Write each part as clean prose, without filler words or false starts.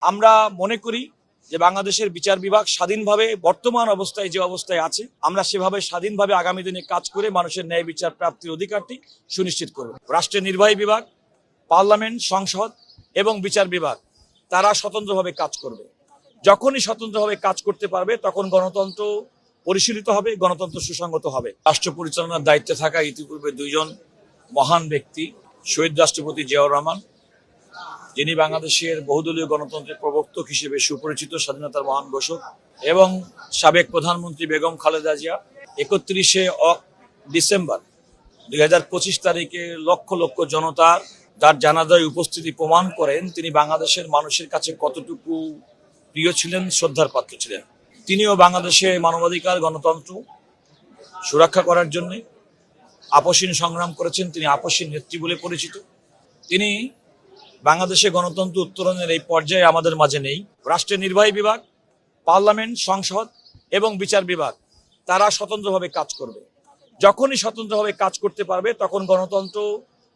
আমরা মনে করি যে বাংলাদেশের বিচার বিভাগ স্বাধীনভাবে বর্তমান অবস্থায় যে অবস্থায় আছে আমরা সেভাবে স্বাধীনভাবে আগামী দিনে কাজ করে মানুষের ন্যায় বিচার প্রাপ্তির অধিকারটি সুনিশ্চিত করব। রাষ্ট্রের নির্বাহী বিভাগ, পার্লামেন্ট, সংসদ এবং বিচার বিভাগ তারা স্বতন্ত্রভাবে কাজ করবে। যখনই স্বতন্ত্রভাবে কাজ করতে পারবে তখন গণতন্ত্র পরিশীলিত হবে, গণতন্ত্র সুসংগত হবে। রাষ্ট্র পরিচালনার দায়িত্বে থাকা ইতিপূর্বে দুইজন মহান ব্যক্তি, শহীদ রাষ্ট্রপতি জিয়াউর রহমান, যিনি বাংলাদেশের বহুদলীয় গণতন্ত্রের প্রবর্তক হিসেবে সুপরিচিত, স্বাধীনতার মহান ঘোষক, এবং সাবেক প্রধানমন্ত্রী বেগম খালেদা জিয়া 31শে ডিসেম্বর 2025 তারিখে লক্ষ লক্ষ জনতার যার জানাজায় উপস্থিতি প্রমাণ করেন তিনি বাংলাদেশের মানুষের কাছে কতটুকু প্রিয় ছিলেন, শ্রদ্ধার পাত্র ছিলেন। তিনিও বাংলাদেশে মানবাধিকার, গণতন্ত্র সুরক্ষা করার জন্য আপসহীন সংগ্রাম করেছেন। তিনি আপসহীন নেত্রী বলে পরিচিত। তিনি বাংলাদেশে গণতন্ত্র উত্তরণের এই পর্যায়ে আমাদের মাঝে নেই। রাষ্ট্রের নির্বাহী বিভাগ, পার্লামেন্ট, সংসদ এবং বিচার বিভাগ তারা স্বতন্ত্রভাবে কাজ করবে। যখনই স্বতন্ত্রভাবে কাজ করতে পারবে তখন গণতন্ত্র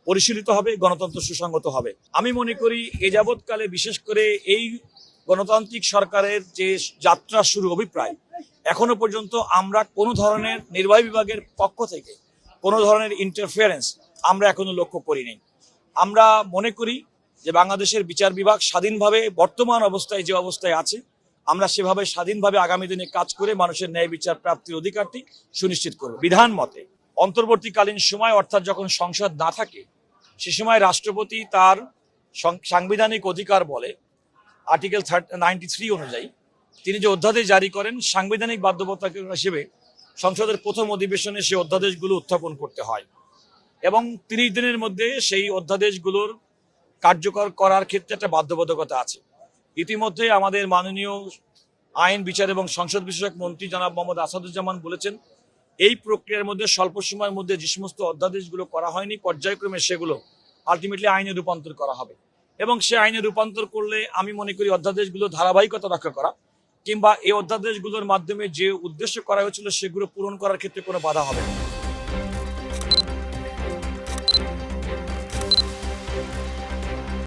পরিশীলিত হবে, গণতন্ত্র সুসংগত হবে। আমি মনে করি এ যাবৎকালে বিশেষ করে এই গণতান্ত্রিক সরকারের যে যাত্রা শুরু অভিপ্রায়, এখনো পর্যন্ত আমরা কোনো ধরনের নির্বাহী বিভাগের পক্ষ থেকে কোনো ধরনের ইন্টারফিয়ারেন্স আমরা এখনো লক্ষ্য করিনি। আমরা মনে করি যে বাংলাদেশের বিচার বিভাগ স্বাধীনভাবে বর্তমান অবস্থায় যে অবস্থায় আছে আমরা সেভাবে স্বাধীনভাবে আগামী দিনে কাজ করে মানুষের ন্যায় বিচার প্রাপ্তির অধিকারটি সুনিশ্চিত করব। বিধান মতে অন্তর্বর্তীকালীন সময়, অর্থাৎ যখন সংসদ না থাকে সে সময় রাষ্ট্রপতি তার সাংবিধানিক অধিকার বলে আর্টিকেল 93 অনুযায়ী তিনি যে অধ্যাদেশ জারি করেন, সাংবিধানিক বাধ্যবাধকতা হিসেবে সংসদের প্রথম অধিবেশনে সেই অধ্যাদেশগুলো উত্থাপন করতে হয় এবং 30 দিনের মধ্যে সেই অধ্যাদেশগুলোর কার্যকর করার ক্ষেত্রে একটা বাধ্যবাধকতা আছে। ইতিমধ্যে আমাদের মাননীয় আইন, বিচার এবং সংসদ বিষয়ক মন্ত্রী জনাব মোহাম্মদ আসাদুজ্জামান বলেছেন এই প্রক্রিয়ার মধ্যে স্বল্প সময়ের মধ্যে যে সমস্ত অধ্যাদেশগুলো করা হয়নি পর্যায়ক্রমে সেগুলো আলটিমেটলি আইনে রূপান্তর করা হবে এবং সে আইনে রূপান্তর করলে আমি মনে করি অধ্যাদেশগুলো ধারাবাহিকতা রক্ষা করা কিংবা এই অধ্যাদেশগুলোর মাধ্যমে যে উদ্দেশ্য করা হয়েছিল সেগুলো পূরণ করার ক্ষেত্রে কোনো বাধা হবে না।